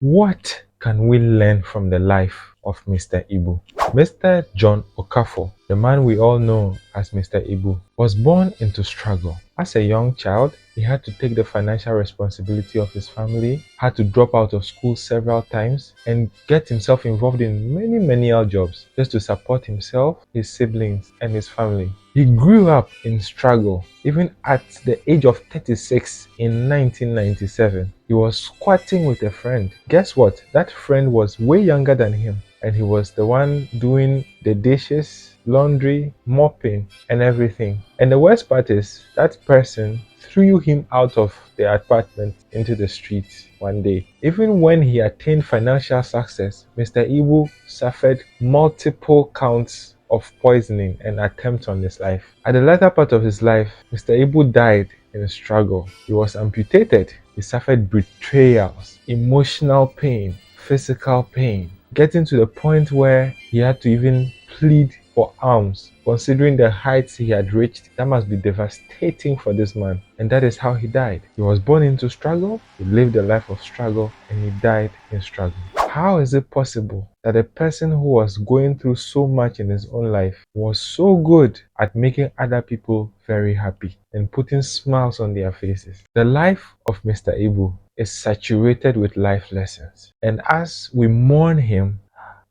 What can we learn from the life of Mr. Ibu? Mr. John Okafor, the man we all know as Mr. Ibu, was born into struggle. As a young child, he had to take the financial responsibility of his family, had to drop out of school several times, and get himself involved in many menial jobs just to support himself, his siblings, and his family. He grew up in struggle. Even at the age of 36 in 1997, he was squatting with a friend. Guess what? That friend was way younger than him, and he was the one doing the dishes, laundry, mopping, and everything. And the worst part is, that person threw him out of the apartment into the street one day. Even when he attained financial success, Mr. Ibu suffered multiple counts of poisoning and attempts on his life. At the latter part of his life, Mr. Ibu died in a struggle. He was amputated. He suffered betrayals, emotional pain, physical pain, getting to the point where he had to even plead for alms. Considering the heights he had reached, that must be devastating for this man. And that is how he died. He was born into struggle, he lived a life of struggle, and he died in struggle. How is it possible that a person who was going through so much in his own life was so good at making other people very happy and putting smiles on their faces? The life of Mr. Ibu is saturated with life lessons. And as we mourn him,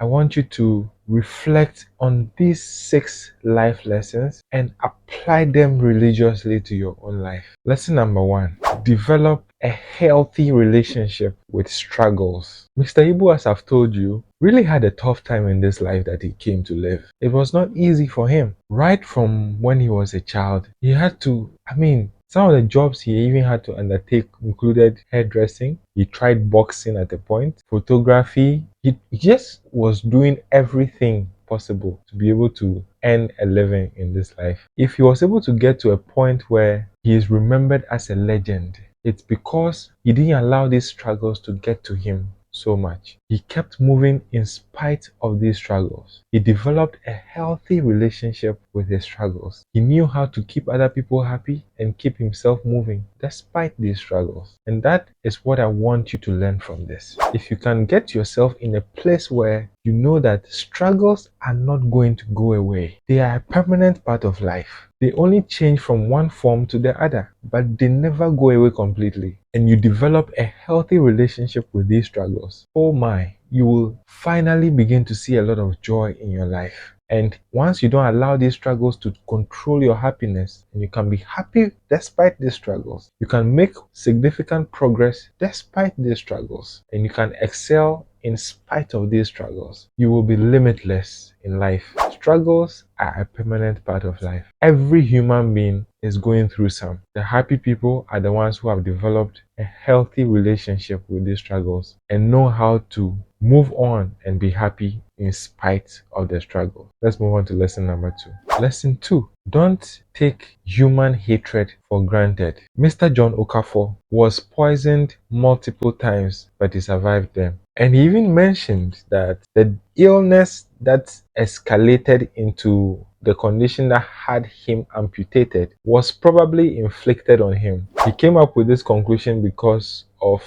I want you to reflect on these 6 life lessons and apply them religiously to your own life. Lesson number 1, develop a healthy relationship with struggles. Mr. Ibu, as I've told you, really had a tough time in this life that he came to live. It was not easy for him. Right from when he was a child, he had to, some of the jobs he even had to undertake included hairdressing. He tried boxing at a point, photography. He just was doing everything possible to be able to earn a living in this life. If he was able to get to a point where he is remembered as a legend, it's because he didn't allow these struggles to get to him so much. He kept moving in spite of these struggles. He developed a healthy relationship with his struggles. He knew how to keep other people happy and keep himself moving despite these struggles. And that is what I want you to learn from this. If you can get yourself in a place where you know that struggles are not going to go away, they are a permanent part of life. They only change from one form to the other, but they never go away completely. And you develop a healthy relationship with these struggles. Oh my, you will finally begin to see a lot of joy in your life. And once you don't allow these struggles to control your happiness, and you can be happy despite these struggles, you can make significant progress despite these struggles, and you can excel in spite of these struggles. You will be limitless in life. Struggles are a permanent part of life. Every human being is going through some. The happy people are the ones who have developed a healthy relationship with these struggles and know how to move on and be happy in spite of the struggle. Let's move on to lesson number 2. Lesson 2. Don't take human hatred for granted. Mr. John Okafor was poisoned multiple times, but he survived them. And he even mentioned that the illness that escalated into the condition that had him amputated was probably inflicted on him. He came up with this conclusion because of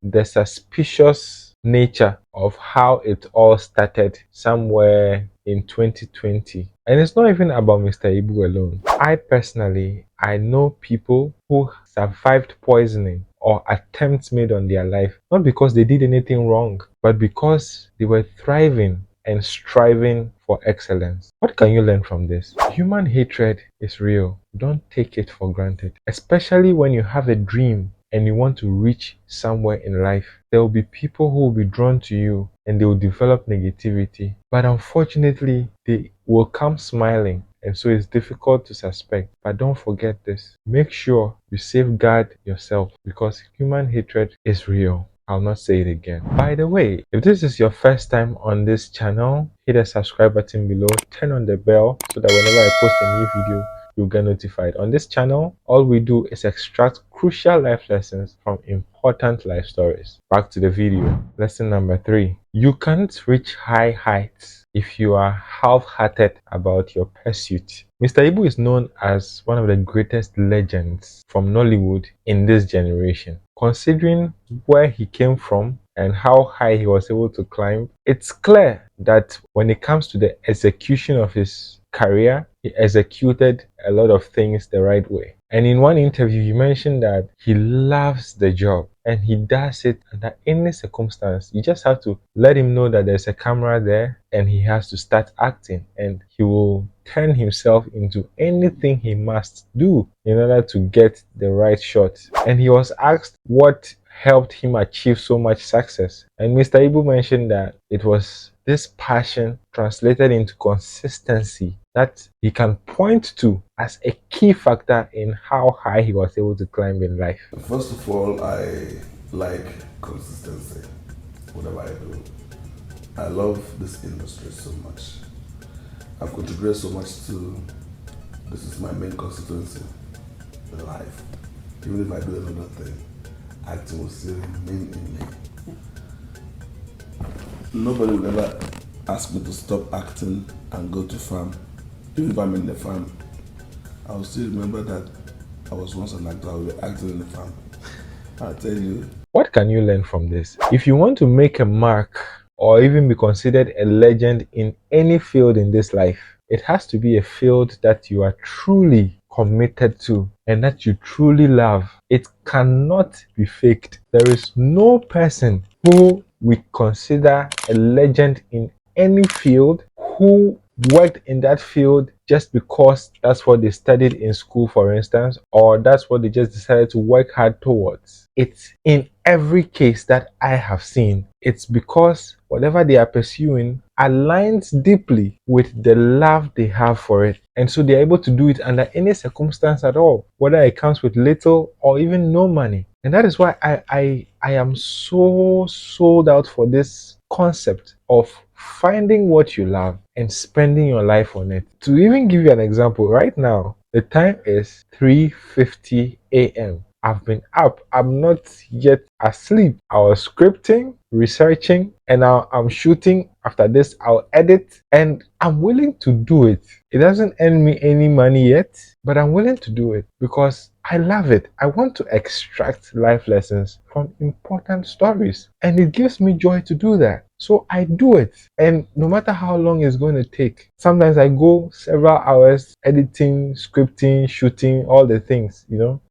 the suspicious nature of how it all started somewhere in 2020. And it's not even about Mr. Ibu alone. I know people who survived poisoning or attempts made on their life, not because they did anything wrong, but because they were thriving and striving for excellence. What can you learn from this? Human hatred is real. Don't take it for granted, especially when you have a dream and you want to reach somewhere in life. There will be people who will be drawn to you and they will develop negativity, but unfortunately they will come smiling, and so it's difficult to suspect. But don't forget this. Make sure you safeguard yourself, because human hatred is real. I'll not say it again. By the way, if this is your first time on this channel, hit the subscribe button below, turn on the bell so that whenever I post a new video, you'll get notified. On this channel, all we do is extract crucial life lessons from important life stories. Back to the video. Lesson number 3. You can't reach high heights if you are half-hearted about your pursuit. Mr. Ibu is known as one of the greatest legends from Nollywood in this generation. Considering where he came from and how high he was able to climb, it's clear that when it comes to the execution of his career, he executed a lot of things the right way. And in one interview, he mentioned that he loves the job and he does it under any circumstance. You just have to let him know that there's a camera there and he has to start acting, and he will turn himself into anything he must do in order to get the right shot. And he was asked what helped him achieve so much success. And Mr. Ibu mentioned that it was this passion translated into consistency that he can point to as a key factor in how high he was able to climb in life. First of all, I like consistency, whatever I do. I love this industry so much. I've contributed so much to this is my main constituency in life. Even if I do another thing, acting will still remain in me. Nobody will ever ask me to stop acting and go to farm. Even if I'm in the farm, I will still remember that I was once an actor. I will be acting in the farm. I'll tell you. What can you learn from this? If you want to make a mark or even be considered a legend in any field in this life, it has to be a field that you are truly committed to and that you truly love. It cannot be faked. There is no person who we consider a legend in any field who worked in that field just because that's what they studied in school, for instance, or that's what they just decided to work hard towards. It's in every case that I have seen, it's because whatever they are pursuing aligns deeply with the love they have for it. And so they're able to do it under any circumstance at all, whether it comes with little or even no money. And that is why I am so sold out for this concept of finding what you love and spending your life on it. To even give you an example, right now, the time is 3:50 a.m. I've been up. I'm not yet asleep. I was scripting, researching, and now I'm shooting. After this, I'll edit, and I'm willing to do it. It doesn't earn me any money yet, but I'm willing to do it because I love it. I want to extract life lessons from important stories, and it gives me joy to do that. So I do it, and no matter how long it's going to take, sometimes I go several hours editing, scripting, shooting, all the things,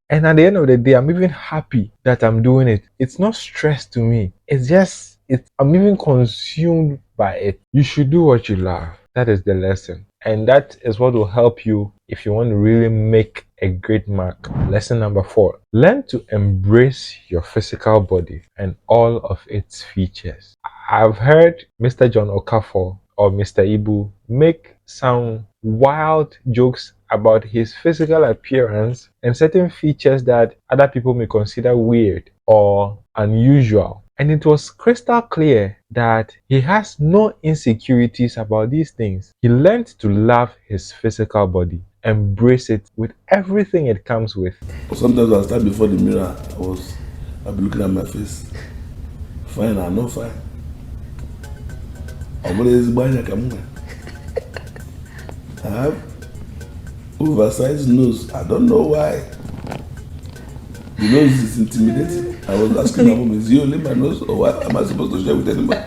And at the end of the day, I'm even happy that I'm doing it. It's not stress to me. I'm even consumed by it. You should do what you love. That is the lesson. And that is what will help you if you want to really make a great mark. Lesson number 4. Learn to embrace your physical body and all of its features. I've heard Mr. John Okafor or Mr. Ibu make some wild jokes about his physical appearance and certain features that other people may consider weird or unusual. And it was crystal clear that he has no insecurities about these things. He learned to love his physical body, embrace it with everything it comes with. Sometimes I stand before the mirror, I'll be looking at my face. Fine or no fine. I have oversized nose. I don't know why. The nose is intimidating. I was asking my mom, is he only my nose or what am I supposed to share with anybody?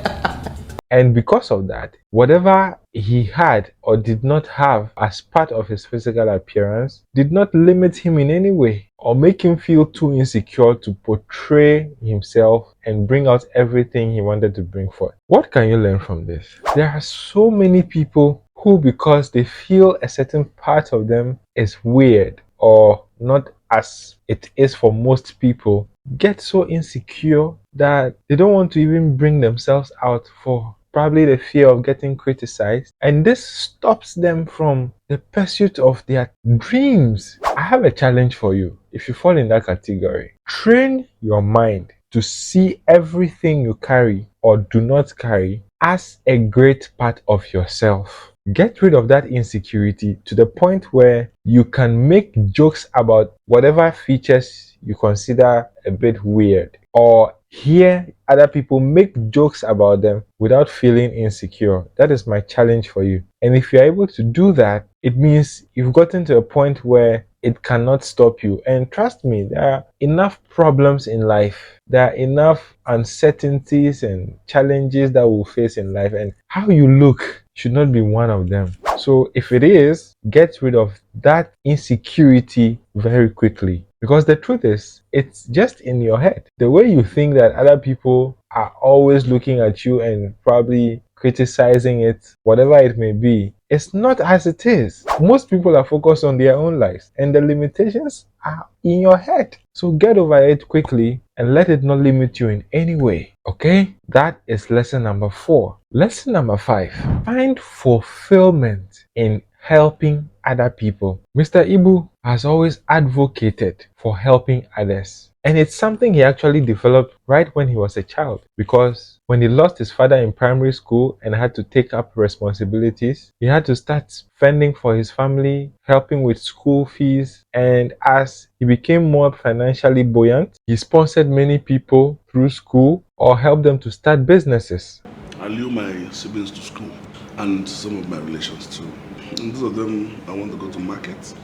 And because of that, whatever he had or did not have as part of his physical appearance did not limit him in any way or make him feel too insecure to portray himself and bring out everything he wanted to bring forth. What can you learn from this? There are so many people who, because they feel a certain part of them is weird or not as it is for most people, get so insecure that they don't want to even bring themselves out for probably the fear of getting criticized, and this stops them from the pursuit of their dreams. I have a challenge for you. If you fall in that category, train your mind to see everything you carry or do not carry as a great part of yourself. Get rid of that insecurity to the point where you can make jokes about whatever features you consider a bit weird, or hear other people make jokes about them without feeling insecure. That is my challenge for you. And if you're able to do that, it means you've gotten to a point where it cannot stop you. And trust me, there are enough problems in life. There are enough uncertainties and challenges that we'll face in life, and how you look should not be one of them. So if it is, get rid of that insecurity very quickly. Because the truth is, it's just in your head. The way you think that other people are always looking at you and probably criticizing it, whatever it may be, it's not as it is. Most people are focused on their own lives, and the limitations are in your head. So get over it quickly and let it not limit you in any way. Okay? That is lesson number 4. Lesson number 5. Find fulfillment in helping other people. Mr. Ibu has always advocated for helping others. And it's something he actually developed right when he was a child, because when he lost his father in primary school and had to take up responsibilities, he had to start fending for his family, helping with school fees. And as he became more financially buoyant, he sponsored many people through school or helped them to start businesses. I leave my siblings to school and some of my relations too. And those of them, I want to go to market,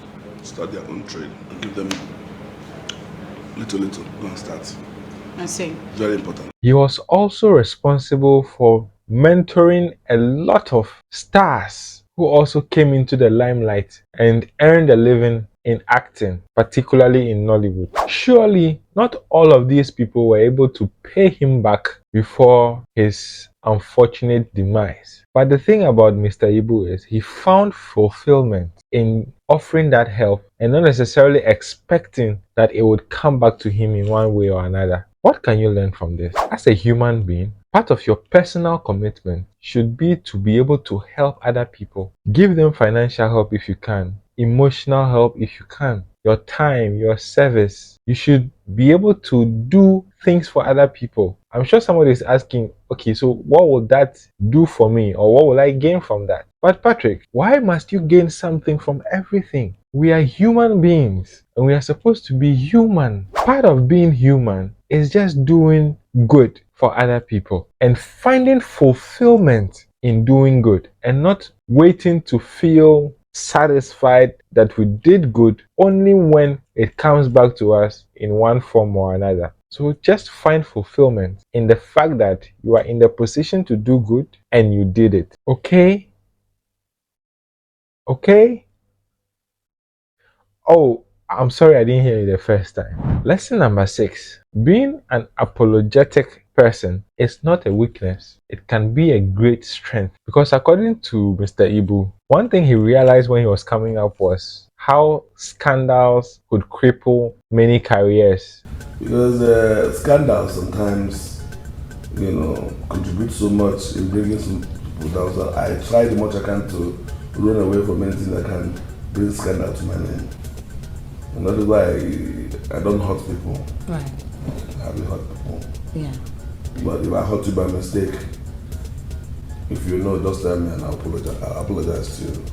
start their own trade, and give them little, go and start. I see. Very important. He was also responsible for mentoring a lot of stars who also came into the limelight and earned a living in acting, particularly in Nollywood. Surely, not all of these people were able to pay him back before his unfortunate demise. But the thing about Mr. Ibu is he found fulfillment in offering that help and not necessarily expecting that it would come back to him in one way or another. What can you learn from this? As a human being, part of your personal commitment should be to be able to help other people. Give them financial help if you can, emotional help if you can, your time, your service. You should be able to do things for other people. I'm sure somebody is asking, okay, so what will that do for me, or what will I gain from that? But Patrick, why must you gain something from everything? We are human beings and we are supposed to be human. Part of being human is just doing good for other people and finding fulfillment in doing good and not waiting to feel satisfied that we did good only when it comes back to us in one form or another. So just find fulfillment in the fact that you are in the position to do good and you did it. Okay? Okay? Oh, I'm sorry I didn't hear you the first time. Lesson number 6. Being an apologetic person is not a weakness. It can be a great strength. Because according to Mr. Ibu, one thing he realized when he was coming up was how scandals could cripple many careers. Because scandals sometimes, contribute so much in bringing some people down. So I try the much I can to run away from anything that can bring scandal to my name. And that is why I don't hurt people. Right. I haven't hurt people. Yeah. But if I hurt you by mistake, if you know, just tell me and I'll apologize to you.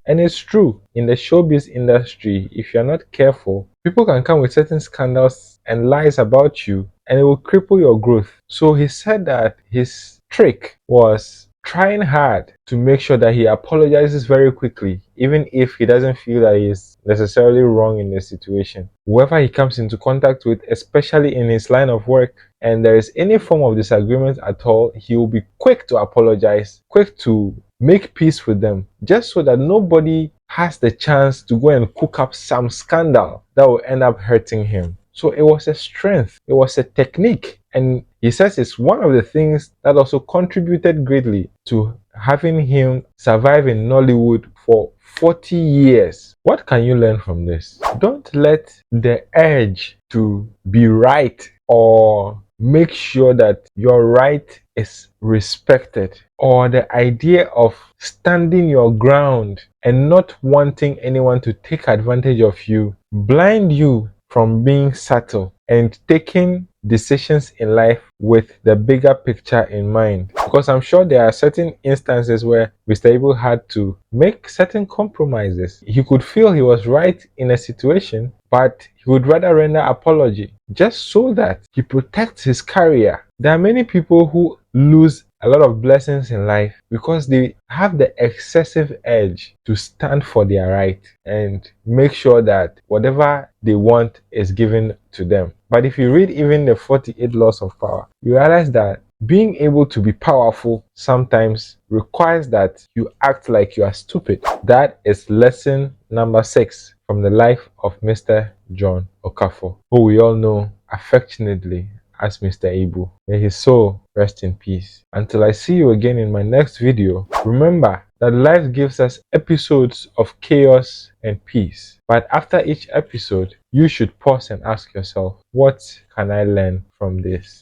And it's true, in the showbiz industry, if you're not careful, people can come with certain scandals and lies about you and it will cripple your growth. So he said that his trick was trying hard to make sure that he apologizes very quickly, even if he doesn't feel that he is necessarily wrong in the situation. Whoever he comes into contact with, especially in his line of work, and there is any form of disagreement at all, he will be quick to apologize, quick to make peace with them, just so that nobody has the chance to go and cook up some scandal that will end up hurting him. So it was a strength, it was a technique, and he says it's one of the things that also contributed greatly to having him survive in Nollywood for 40 years. What can you learn from this? Don't let the urge to be right or make sure that your right is respected, or the idea of standing your ground and not wanting anyone to take advantage of you blind you from being subtle and taking decisions in life with the bigger picture in mind. Because I'm sure there are certain instances where Mr. Ibu had to make certain compromises. He could feel he was right in a situation, but he would rather render apology just so that he protects his career. There are many people who lose a lot of blessings in life because they have the excessive urge to stand for their right and make sure that whatever they want is given to them. But if you read even the 48 laws of power, you realize that being able to be powerful sometimes requires that you act like you are stupid. That is lesson number 6 from the life of Mr. John Okafor, who we all know affectionately as Mr. Ibu. May his soul rest in peace. Until I see you again in my next video, remember that life gives us episodes of chaos and peace. But after each episode, you should pause and ask yourself, what can I learn from this?